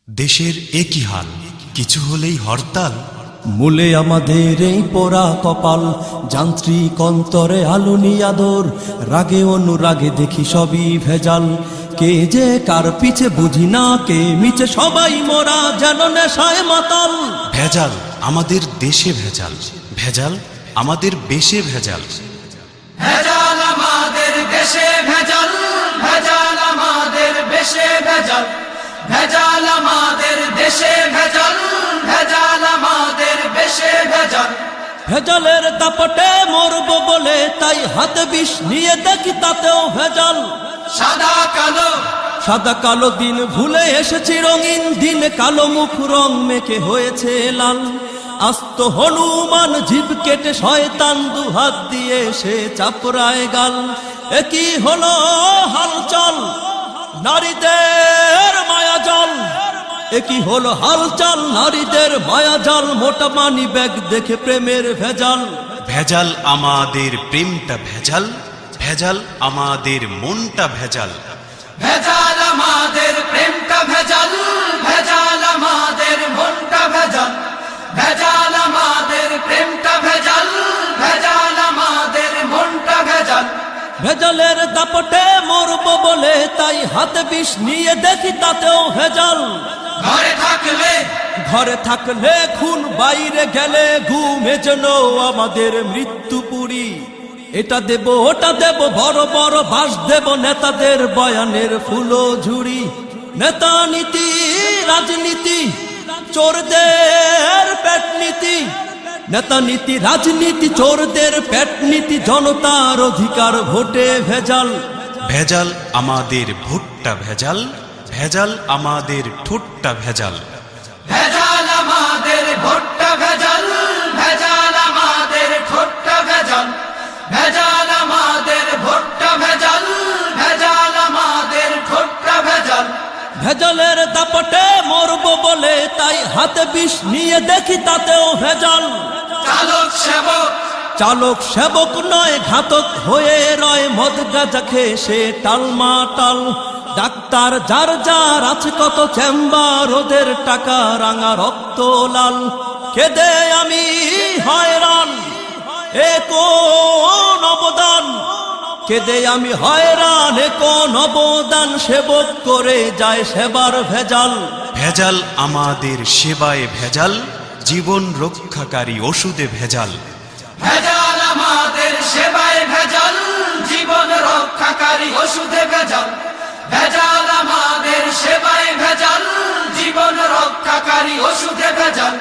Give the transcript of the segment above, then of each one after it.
দেশের একই হাল, কিছু হলেই হরতাল। মূলে আমাদের এই পোড়া কপাল, যান্ত্রিক অন্তরে আলুনি আদর, রাগে অনুরাগে দেখি সবই ভেজাল। কে যে কার পিছে বুঝি না, কে মিছে সবাই মোরা যেন নেশায় মাতাল। ভেজাল আমাদের দেশে ভেজাল, ভেজাল আমাদের বেশে ভেজাল। ভেজাল আমাদের দেশে ভেজাল, ভেজাল আমাদের বেশে ভেজাল, ভেজাল আমাদের দেশে ভেজাল, ভেজাল আমাদের বেশে ভেজাল। ভেজালের দাপটে মরবো বলে তাই হাতে বিষ নিয়ে দেখি তাতেও ভেজাল। সাদা কালো সাদা কালো দিন ভুলে এসেছি রঙিন দিন, কালো মুখ রং মেখে হয়েছে লাল। আস্ত হনুমান জিভ কেটে শয়তান দু হাত দিয়ে সে চাপড়ায় গাল। একই হলো হালচাল নারীদের মায়া জল, একই হলো হালচাল নারীদের মায়া জাল। মোটা মানি ব্যাগ দেখে প্রেমের ভেজাল। ভেজাল আমাদের প্রেমটা ভেজাল, ভেজাল আমাদের মনটা ভেজাল। ভেজাল আমাদের প্রেমটা ভেজাল, ভেজাল আমাদের মনটা ভেজাল, ভেজাল আমাদের প্রেমটা ভেজাল, ভেজাল আমাদের মনটা ভেজাল। ভেজালের দাপটে মরবো বলে তাই হাতে বিষ নিয়ে দেখি তাতেও ভেজাল। ঘরে থাকলে খুন, বাইরে গেলে ঘুমে যেন আমাদের মৃত্যু পুরী। এটা দেব ওটা দেব, বড় বড় বাস দেব, নেতাদের বয়ানের ফুলো ঝুড়ি। নেতা নীতি রাজনীতি চোরদের পেট নীতি, নেতা নীতি রাজনীতি চোরদের পেট নীতি। জনতার অধিকার ভোটে ভেজাল। ভেজাল আমাদের ভোটটা ভেজাল, ভেজাল আমাদের ঠোঁটটা ভেজাল। ভেজাল আমাদের ভোটটা ভেজাল, ভেজাল আমাদের ঠোঁটটা ভেজাল, ভেজাল আমাদের ভোটটা ভেজাল, ভেজাল আমাদের ঠোঁটটা ভেজাল। ভেজালের দাপটে মরবো বলে তাই হাতে বিষ নিয়ে দেখি তাতেও ভেজাল। চালক সেবক নয় ঘাতক হয়ে রয়, মদ গাঁজা খেয়ে সে টালমাটাল। ডাক্তার যার যার আছে কত চেম্বার, ওদের টাকা রাঙা রক্ত লাল। কেদে আমি হয়রান এ কোন অবদান, কেদে আমি হয়রান এ কোন অবদান। সেবক করে যায় সেবার ভেজাল। ভেজাল আমাদের সেবায় ভেজাল, জীবন রক্ষাকারী ওষুধে ভেজাল। ভেজাল আমাদের সেবায় ভেজাল, জীবন রক্ষাকারী ওষুধে ভেজাল, ভেজাল আমাদের সেবায় ভেজাল, জীবন রক্ষাকারী ওষুধে ভেজাল।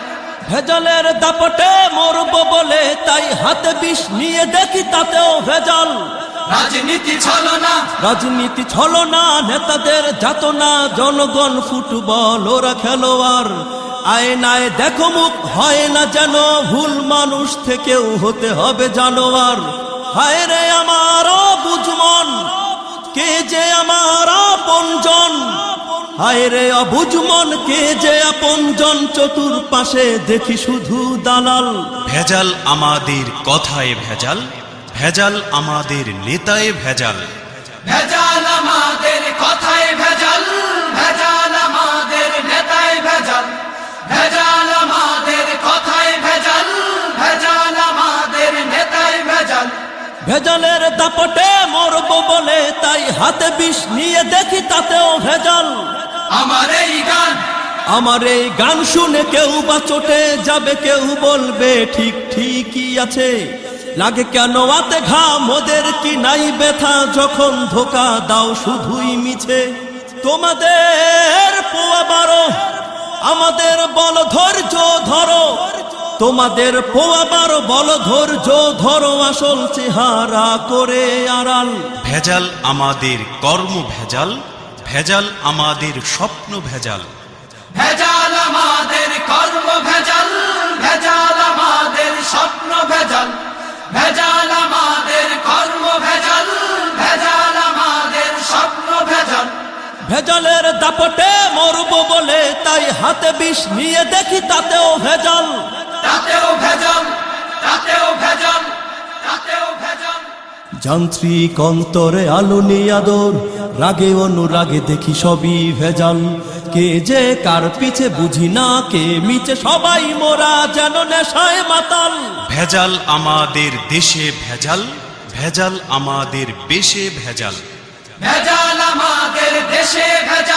ভেজালের দাপটে মরবো বলে তাই হাতে বিষ নিয়ে দেখি তাতেও ভেজাল। রাজনীতি ছলনা, রাজনীতি ছলনা, নেতাদের যাতনা, জনগণ ফুটবল ওরা খেলোয়াড়। আয়নায় দেখো মুখ হয় না যেন, ভুল মানুষ থেকেও হতে হবে জানোয়ার। হায় রে আমার অবুঝমন, কে যে আমার আপনজন। হায় রে অবুঝমন, কে যে আপনজন। চতুর্পাশে দেখি শুধু দালাল। ভেজাল আমাদের কথায় ভেজাল, ভেজাল আমাদের নেতায় ভেজাল। ভেজাল আমাদের কথায় ভেজাল, ভেজাল আমাদের নেতায় ভেজাল, ভেজাল আমাদের কথায় ভেজাল, ভেজাল আমাদের নেতায় ভেজাল। ভেজালের দাপটে মরবো বলে তাই হাতে বিষ নিয়ে দেখি তাতেও ভেজাল। আমার এই গান শুনে কেউ বা চটে যাবে, কেউ বলবে ঠিক ঠিকই আছে। লাগে কেন আতে ঘাম, ওদের কি নাই ব্যথা, যখন ধোকা দাও শুধুই মিছে। তোমাদের পোয়া বারো, আমাদের বল ধৈর্য ধরো। তোমাদের পোয়া বারো, বল ধৈর্য ধরো, আসল চেহারা করে আড়াল। ভেজাল আমাদের কর্ম ভেজাল, ভেজাল আমাদের স্বপ্ন ভেজাল। ভেজাল আমাদের কর্ম ভেজাল, ভেজাল আমাদের স্বপ্ন ভেজাল, ভেজাল আমাদের কর্ম ভেজাল, ভেজাল আমাদের স্বপ্ন ভেজাল। ভেজালের দাপটে মরবো বলে তাই হাতে বিষ নিয়ে দেখি তাতেও ভেজাল। তাতেও ভেজাল, তাতেও ভেজাল, তাতেও ভেজাল। যান্ত্রিক অন্তরে আলো নেই আদর, রাগে অনুরাগে দেখি সবই ভেজাল। কে যে কার পিছে বুঝি না, কে মিছে সবাই মোরা যেন নেশায় মাতাল। ভেজাল আমাদের দেশে ভেজাল, ভেজাল আমাদের বেশে ভেজাল। ভেজাল আমাদের দেশে ভেজাল।